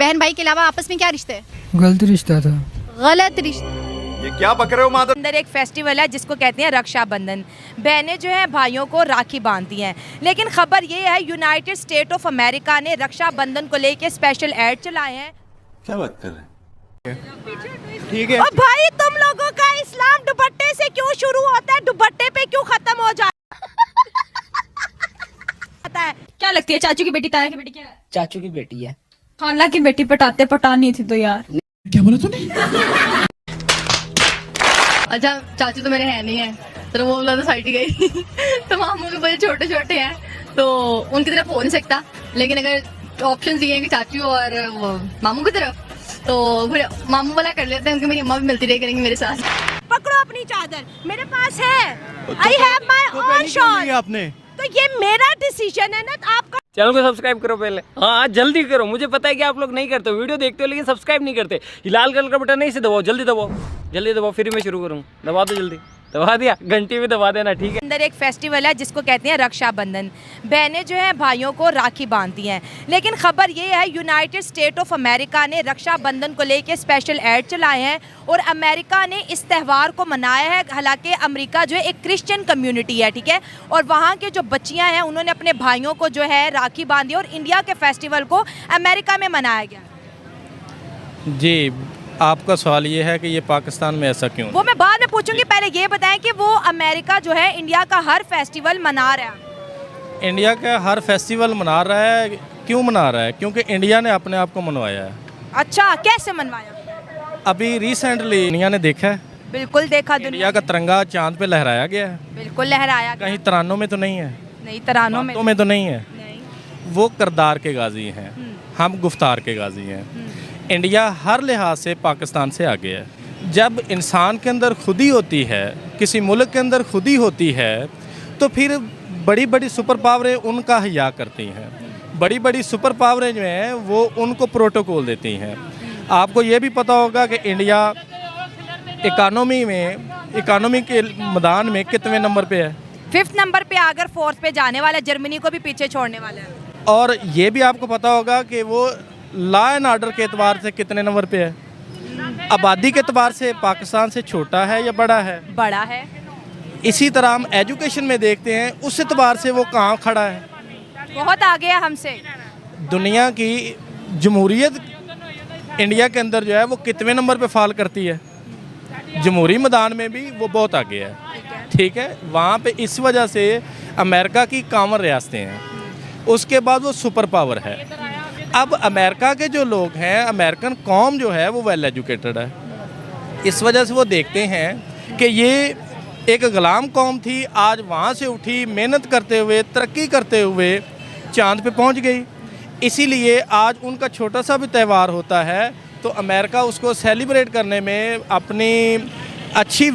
बहन भाई के अलावा आपस में क्या रिश्ते है? गलत रिश्ता था। गलत रिश्ते। ये क्या बक रहे हो माधव? अंदर एक फेस्टिवल है जिसको कहते हैं रक्षाबंधन। बहनें जो है भाइयों को राखी बांधती हैं, लेकिन खबर ये है यूनाइटेड स्टेट ऑफ अमेरिका ने रक्षाबंधन को लेके स्पेशल एड चलाए हैं। क्या बात कर रहे हैं? ठीक है। और भाई तुम लोगों का इस्लाम दुपट्टे से क्यों शुरू होता है, दुपट्टे पे क्यों खत्म हो जाता है? क्या लगती है चाचू की बेटी ताया की बेटी क्या है? चाचू की बेटी है। खाला की बेटी पटानी थी तो यार। क्या बोला तूने? अच्छा चाचू तो मेरे है नहीं है, तो वो वाला तो साइड ही गई। तो मामू के बच्चे छोटे छोटे हैं तो उनकी तरफ हो नहीं सकता, लेकिन अगर ऑप्शन दिए हैं कि चाचू और वो मामू की तरफ, तो फिर मामू वाला कर लेते हैं, क्योंकि मेरी अम्मा भी मिलती रही करेंगी मेरे साथ। पकड़ो अपनी चादर, मेरे पास है। I have my own shawl. आपने तो ये मेरा डिसीजन है ना, तो आपका। चैनल को सब्सक्राइब करो पहले, हाँ जल्दी करो। मुझे पता है कि आप लोग नहीं करते हो, वीडियो देखते हो लेकिन सब्सक्राइब नहीं करते। ये लाल कलर का बटन नहीं से दबाओ, जल्दी दबाओ, जल्दी दबाओ, फिर मैं शुरू करूँ। दबा दो जल्दी, दबा दिया, घंटी भी दबा देना, ठीक है। अंदर एक फेस्टिवल है जिसको कहते हैं रक्षाबंधन। बहनें जो है भाइयों को राखी बांधती हैं, लेकिन खबर ये है यूनाइटेड स्टेट ऑफ अमेरिका ने रक्षाबंधन को लेके स्पेशल एड चलाए हैं और अमेरिका ने इस त्यौहार को मनाया है। हालांकि अमेरिका जो है एक क्रिश्चियन कम्युनिटी है, ठीक है, और वहाँ के जो बच्चियाँ हैं उन्होंने अपने भाइयों को जो है राखी बांधी और इंडिया के फेस्टिवल को अमेरिका में मनाया गया। जी, आपका सवाल ये है कि ये पाकिस्तान में ऐसा क्यों? वो मैं बाद में पूछूंगी, पहले ये बताएं कि वो अमेरिका जो है इंडिया का हर फेस्टिवल मना रहा है। इंडिया का हर फेस्टिवल मना रहा है, क्यों मना रहा है? क्योंकि इंडिया ने अपने आप को मनवाया है। अच्छा, कैसे मनवाया? अभी रिसेंटली दुनिया ने देखा है, बिल्कुल देखा, इंडिया का तिरंगा चांद पे लहराया गया है। बिल्कुल लहराया गया। कहीं तरानों में तो नहीं है, नहीं तरानों में तो नहीं है। नहीं। वो किरदार के गाजी हैं, हम गुफ्तार के गाजी हैं। इंडिया हर लिहाज से पाकिस्तान से आगे है। जब इंसान के अंदर खुदी होती है, किसी मुल्क के अंदर खुदी होती है, तो फिर बड़ी बड़ी सुपर पावरें उनका हया करती हैं। बड़ी बड़ी सुपर पावरें जो हैं वो उनको प्रोटोकॉल देती हैं। आपको ये भी पता होगा कि इंडिया इकानमी के मैदान में कितने नंबर पे है? 5th नंबर पे, अगर 4th पे जाने वाला है। जर्मनी को भी पीछे छोड़ने वाला है। और ये भी आपको पता होगा कि वो लॉ एंड ऑर्डर के एतबार से कितने नंबर पे है? आबादी के एतबार से पाकिस्तान से छोटा है या बड़ा है? बड़ा है। इसी तरह हम एजुकेशन में देखते हैं, उस एतबार से वो कहाँ खड़ा है? बहुत आगे है हमसे। दुनिया की जमहूरियत इंडिया के अंदर जो है वो कितने नंबर पे फॉल करती है? जमहूरी मैदान में भी वो बहुत आगे है, ठीक है। वहाँ पे इस वजह से अमेरिका की कामन रियासतें हैं, उसके बाद वो सुपर पावर है। अब अमेरिका के जो लोग हैं, अमेरिकन कौम जो है वो वेल एजुकेटेड है। इस वजह से वो देखते हैं कि ये एक गुलाम कौम थी, आज वहाँ से उठी, मेहनत करते हुए, तरक्की करते हुए चांद पे पहुँच गई। इसीलिए आज उनका छोटा सा भी त्यौहार होता है तो अमेरिका उसको सेलिब्रेट करने में, अपनी अच्छी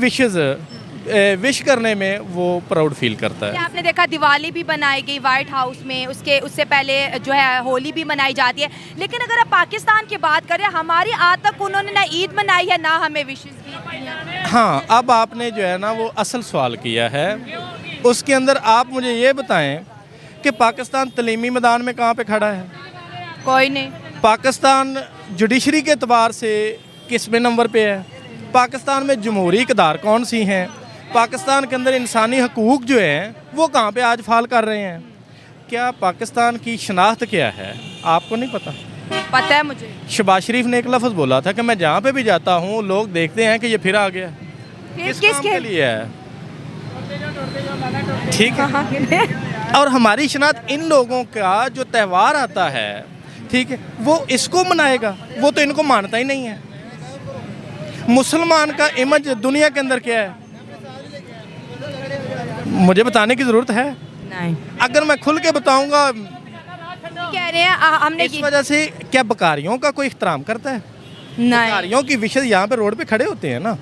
विश करने में वो प्राउड फील करता है। आपने देखा दिवाली भी बनाई गई व्हाइट हाउस में, उससे पहले जो है होली भी मनाई जाती है। लेकिन अगर आप पाकिस्तान की बात करें, हमारी आज तक उन्होंने ना ईद मनाई है ना हमें विशेष दी। हाँ, अब आपने जो है ना वो असल सवाल किया है। उसके अंदर आप मुझे ये बताएं कि पाकिस्तान तलीमी मैदान में कहाँ पे खड़ा है? कोई नहीं। पाकिस्तान जुडिशरी के एतबार से किसवें नंबर पे है? पाकिस्तान में जमहूरी इक़दार कौन सी हैं? पाकिस्तान के अंदर इंसानी हकूक़ जो हैं वो कहाँ पे आज फाल कर रहे हैं? क्या पाकिस्तान की शनाख्त क्या है? आपको नहीं पता? पता है मुझे। शहबाज शरीफ ने एक लफ्ज़ बोला था कि मैं जहाँ पे भी जाता हूँ लोग देखते हैं कि ये फिर आ गया। किस काम के लिए है? ठीक है। और हमारी शनाख्त इन लोगों का जो त्यौहार आता है, ठीक है, वो इसको मनाएगा, वो तो इनको मानता ही नहीं है। मुसलमान का इमेज दुनिया के अंदर क्या है? मुझे बताने की ज़रूरत है? नहीं। अगर मैं खुल के बताऊंगा, कह रहे हैं हमने इस वजह से क्या बकारियों का कोई एहतराम करता है? नहीं। बकारियों की विशेष यहाँ पे रोड पे खड़े होते हैं ना,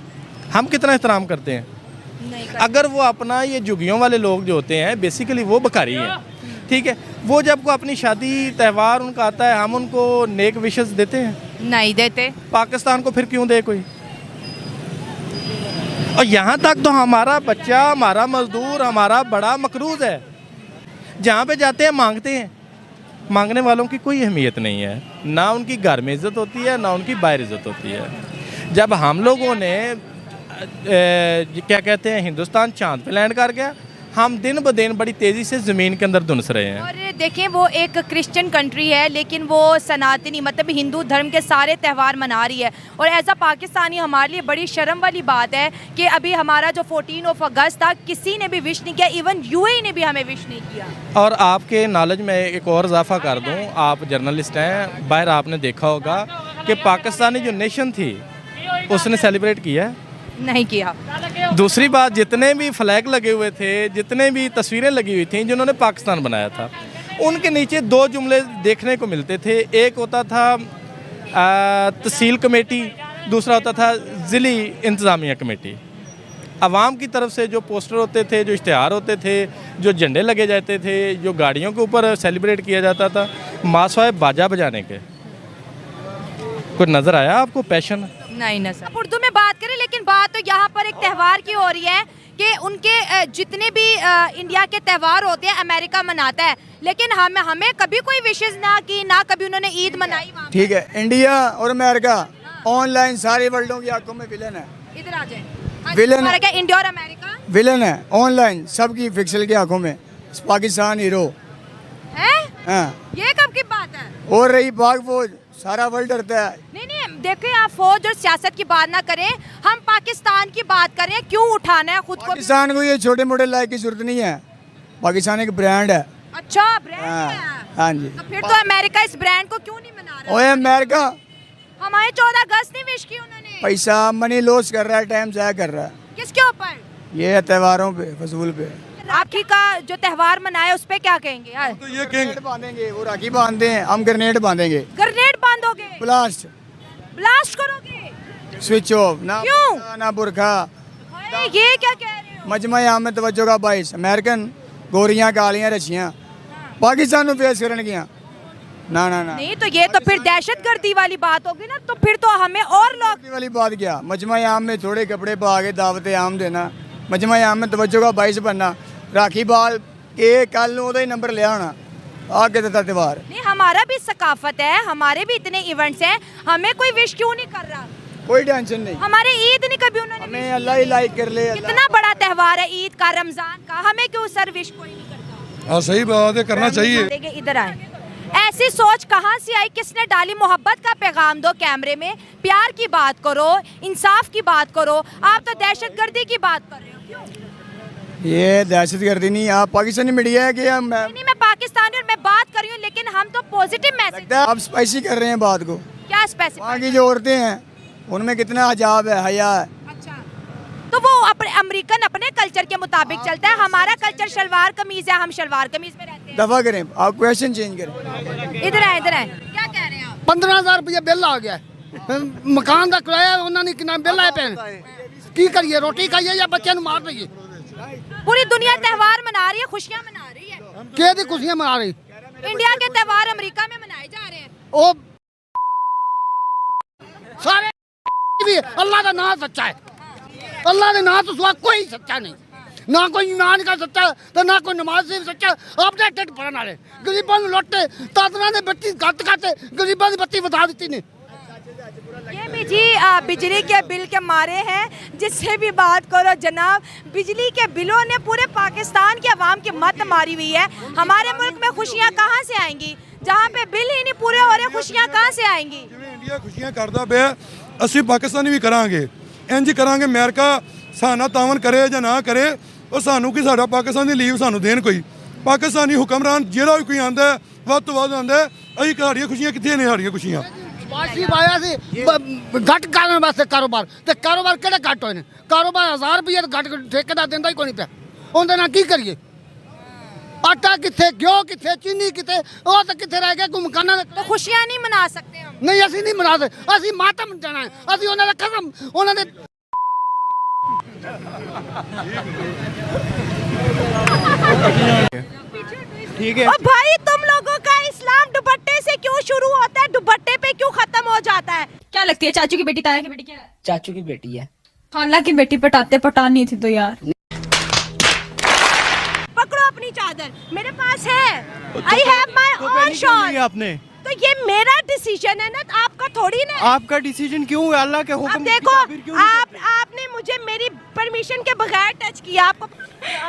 हम कितना एहतराम करते हैं? अगर वो अपना ये जुगियों वाले लोग जो होते हैं बेसिकली वो बकारी हैं, ठीक है, वो जब को अपनी शादी त्यौहार उनका आता है हम उनको नेक विशेष देते हैं? नहीं देते। पाकिस्तान को फिर क्यों दे कोई? और यहाँ तक तो हमारा बच्चा, हमारा मजदूर, हमारा बड़ा मकरूज है, जहाँ पे जाते हैं मांगते हैं। मांगने वालों की कोई अहमियत नहीं है, ना उनकी घर में इज़्ज़त होती है, ना उनकी बाहर इज़्ज़त होती है। जब हम लोगों ने क्या कहते हैं हिंदुस्तान चांद पे लैंड कर गया, हम दिन ब दिन बड़ी तेज़ी से ज़मीन के अंदर धुंस रहे हैं। और देखें वो एक क्रिश्चियन कंट्री है लेकिन वो सनातनी मतलब हिंदू धर्म के सारे त्यौहार मना रही है। और एज अ पाकिस्तानी हमारे लिए बड़ी शर्म वाली बात है कि अभी हमारा जो 14 अगस्त था किसी ने भी विश नहीं किया, इवन यूएई ने भी हमें विश नहीं किया। और आपके नॉलेज में एक और इजाफा कर दूं, आप जर्नलिस्ट हैं, बाहर आपने देखा होगा कि पाकिस्तानी जो नेशन थी उसने सेलिब्रेट किया है? नहीं किया। दूसरी बात, जितने भी फ्लैग लगे हुए थे, जितने भी तस्वीरें लगी हुई थी जिन्होंने पाकिस्तान बनाया था, उनके नीचे दो जुमले देखने को मिलते थे। एक होता था तहसील कमेटी, दूसरा होता था ज़िली इंतज़ामिया कमेटी। आवाम की तरफ से जो पोस्टर होते थे, जो इश्तिहार होते थे, जो झंडे लगे जाते थे, जो गाड़ियों के ऊपर सेलिब्रेट किया जाता था, मासवाए बाजा बजाने के, कोई नज़र आया आपको पैशन? नहीं ना सर। उर्दू में बात करें लेकिन बात तो यहाँ पर एक त्यौहार की हो रही है कि उनके जितने भी इंडिया के त्यौहार होते हैं अमेरिका मनाता है, लेकिन हमें कभी कोई विशेष ना की, ना कभी उन्होंने ईद मनाई वहाँ पे। ठीक है, इंडिया और अमेरिका ऑनलाइन सारी वर्ल्डों की आंखों में विलन है। इधर आ जाए। विलन क्या इंडिया और अमेरिका विलन है ऑनलाइन सबकी फिक्सल की आंखों में, पाकिस्तान हीरो है। हाँ। ये कब की बात है? और रही पाक फौज, सारा वर्ल्ड डरता है। नहीं देखिए, आप फौज और सियासत की बात ना करें, हम पाकिस्तान की बात करें। क्यों उठाना है खुद को? पाकिस्तान को ये छोटे मोटे लायक की जरूरत नहीं है, पाकिस्तान एक ब्रांड है। अच्छा ब्रांड हाँ, है। हाँ जी। तो फिर तो अमेरिका इस ब्रांड को क्यों नहीं मना रहा? ओए अमेरिका हमारे 14 अगस्त नहीं विश की उन्होंने। पैसा मनी लॉस कर रहा है, टाइम जाया कर रहा है। किसके ऊपर? ये त्योहारों पे, फजूल पे। आपकी का जो त्यौहार मनाए उस पे क्या कहेंगे यार? तो ये कहेंगे बांधेंगे, वो राखी बांधते हैं, हम ग्रेनेड बांधेंगे। ग्रेनेड बांधोगे? ब्लास्ट करोगे? स्विच ऑफ ना, क्यों? ना बुरखा। ये क्या कह रहे हो? मजमा यहाँ में तवज्जो का बाइस अमेरिकन गोरियां कालियां रचियां पाकिस्तान में फेस करने की ना ना ना। नहीं तो ये तो फिर दहशतगर्दी वाली बात होगी ना, तो फिर तो हमें और लोग वाली बात क्या, मजमा यहाँ में थोड़े कपड़े पा के दावत आम देना, मजमा यहाँ में तवज्जो का बाइस बनना, राखी बाल के कल ही नंबर लिया होना, आगे देता त्यौहार। नहीं, हमारा भी सकाफत है, हमारे भी इतने इवेंट्स हैं, हमें कोई विश क्यों नहीं कर रहा? कोई टेंशन नहीं, हमारे ईद नहीं कभी उन्होंने हमें अल्लाह ही लाइक कर ले। कितना बड़ा त्यौहार है ईद का, रमजान का, हमें क्यों सर विश कोई नहीं करता? हाँ सही बात है, करना चाहिए। देखिए इधर आए। ऐसी सोच कहाँ से आई, किसने डाली? मोहब्बत का पैगाम दो कैमरे में, प्यार की बात करो, इंसाफ की बात करो। आप तो दहशतगर्दी की बात कर रहे हो। क्यों? ये दहशतगर्दी नहीं, आप पाकिस्तानी मीडिया है कि हम नहीं, मैं पाकिस्तानी और मैं बात कर रही हूँ, लेकिन हम तो पॉजिटिव मैसेज। आप स्पाइसी कर रहे हैं बात को। क्या स्पेसिफिक? वहाँ की जो औरतें हैं उनमें कितना हिजाब है, हया है। अच्छा, तो वो अपने अमेरिकन अपने कल्चर के मुताबिक चलता है, हमारा कल्चर शलवार कमीज है, हम शलवार कमीज में रहते हैं। दफा करें, आप क्वेश्चन चेंज करें। इधर आए, इधर आए। क्या कह रहे हैं आप? 15,000 रुपया बिल आ गया, मकान का किराया उन्होंने कितना बिल आए पे की करिए, रोटी खाइए या बच्चे मार दइए। पूरी दुनिया त्यौहार मना रही है, खुशियाँ मना रही है। के दी खुशियां मना रही? इंडिया के त्यौहार अमेरिका में मनाए जा रहे हैं। ओ सारे भी अल्लाह का नाम सच्चा है, अल्लाह के नाम तो सिवा कोई सच्चा नहीं, ना कोई ईमान का सच्चा तो ना कोई नमाज से सच्चा। अपने ढिड भरन वाले गरीबों को लुटते, तातना ने बत्ती घट खाते, गरीबों की बत्ती बता दी ने। ये भी जी बिजली के बिल के मारे हैं, जिससे भी बात करो जनाब, बिजली के बिलों ने पूरे पाकिस्तान के अवाम की मत मारी हुई है। हमारे मुल्क में खुशियाँ कहाँ से आएंगी जहाँ पे बिल ही नहीं पूरे हो रहे? खुशियाँ कहाँ से आएंगी? इंडिया खुशियां करता पे, असि पाकिस्तानी भी करांगे, इंज करांगे। अमेरिका साना तावन करे या ना करे, और सानू कि साडा पाकिस्तान दी लीव सानू देन कोई। पाकिस्तानी हुक्मरान ਜਿਹੜਾ ਵੀ ਕੋਈ ਆਂਦਾ ਵੱਧ ਤੋਂ ਵੱਧ ਆਂਦਾ, ਅਸੀਂ ਸਾਡੀਆਂ ਖੁਸ਼ੀਆਂ ਕਿੱਥੇ ਨੇ? ਸਾਡੀਆਂ ਖੁਸ਼ੀਆਂ बासी पाया सी घट करने वास्ते कारोबार, ते कारोबार केड़े घट होए ने? कारोबार 1000 रुपये घट ठेकेदार देंदा ही कोई नहीं पिया, उनदे नाल की करिए? आटा किथे, घ्यो किथे, चीनी किथे, वो तो किथे रह गया कोई मकाना। तो खुशियाँ नहीं मना सकते हम? नहीं, असी नहीं मना सकते, असी मातम जाना है, असी उन्होंने कसम उन्होंने ठीक है। और भाई तुम लोगों का इस्लाम दुपट्टे से क्यों शुरू होता है, दुपट्टे पे क्यों खत्म हो जाता है? क्या लगती है चाचू की बेटी, ताया की बेटी क्या है? चाचू की बेटी है। खाला की बेटी पटाते पटानी थी तो यार। पकड़ो अपनी चादर, मेरे पास है। I have my own shawl. है आपने? तो ये मेरा डिसीजन है ना, तो आपका थोड़ी ना। आपका डिसीजन क्यों है? अल्लाह के हुक्म अब की देखो, ताबीर क्यों नहीं करते? आपने मुझे मेरी परमिशन के बगैर टच किया। आपको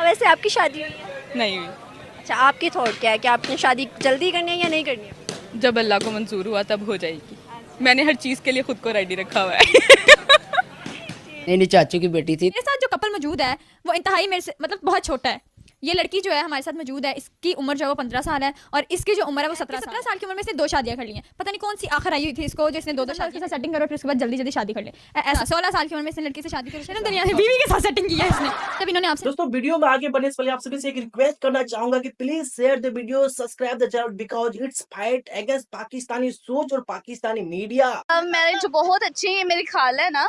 वैसे आपकी शादी हुई है? नहीं हुई। अच्छा, आपकी थॉट क्या है कि आपने शादी जल्दी करनी है या नहीं करनी है? जब अल्लाह को मंजूर हुआ तब हो जाएगी। मैंने हर चीज के लिए खुद को रेडी रखा हुआ है। नहीं, चाचू की बेटी थी। मेरे साथ जो कपल मौजूद है वो इंतहाई मेरे से मतलब बहुत छोटा है। ये लड़की जो है हमारे साथ मौजूद है, इसकी उम्र जो है वो 15 साल है और इसकी जो उम्र है वो 17 साल की उम्र में से 2 शादियां कर ली हैं। पता नहीं कौन सी आखिर आई हुई थी इसको जो इसने 2 साल के साथ सेटिंग करो फिर उसके बाद जल्दी जल्दी शादी कर ले। ऐसा 16 साल की उम्र में इसने लड़की से शादी करी, शर्म दुनिया से बीवी के साथ सेटिंग की है इसने। तब इन्होंने आपसे दोस्तों वीडियो में आगे बढ़ने से पहले आप सभी से एक रिक्वेस्ट करना चाहूंगा कि please share the video, subscribe the channel because it's fight against Pakistani सोच और पाकिस्तानी मीडिया। मैरिज बहुत अच्छी है, मेरी खाला है ना,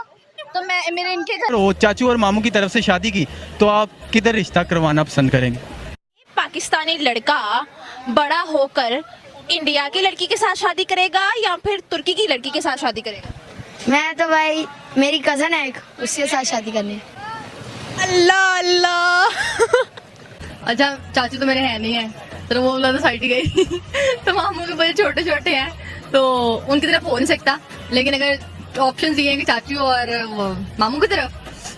तो मैं मेरे इनके घर वो चाचू और मामू की तरफ से शादी की, तो आप किधर रिश्ता करवाना पसंद करेंगे? पाकिस्तानी लड़का बड़ा होकर इंडिया की लड़की के साथ शादी करेगा या फिर तुर्की की लड़की के साथ शादी करेगा? मैं तो भाई, मेरी कजन है एक, उसके साथ शादी करनी है। अल्लाह अल्लाह। अच्छा, चाचू तो मेरे है नहीं है, तो वो वाला तो साइड ही गई। तो मामू के बड़े छोटे छोटे हैं, तो उनकी तरफ हो नहीं सकता। लेकिन अगर ऑप्शन दिए हैं कि चाचू और वो मामू की तरफ,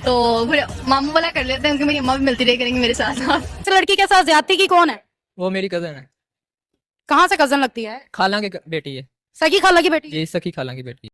तो फिर मामू वाला कर लेते हैं, क्योंकि मेरी अम्मा भी मिलती रही करेंगी मेरे साथ। इस लड़की के साथ ज्यादती की कौन है? वो मेरी कजन है, कहाँ से कजन लगती है? खाला की बेटी है सगी खाला की बेटी? जी, सखी खाला की बेटी।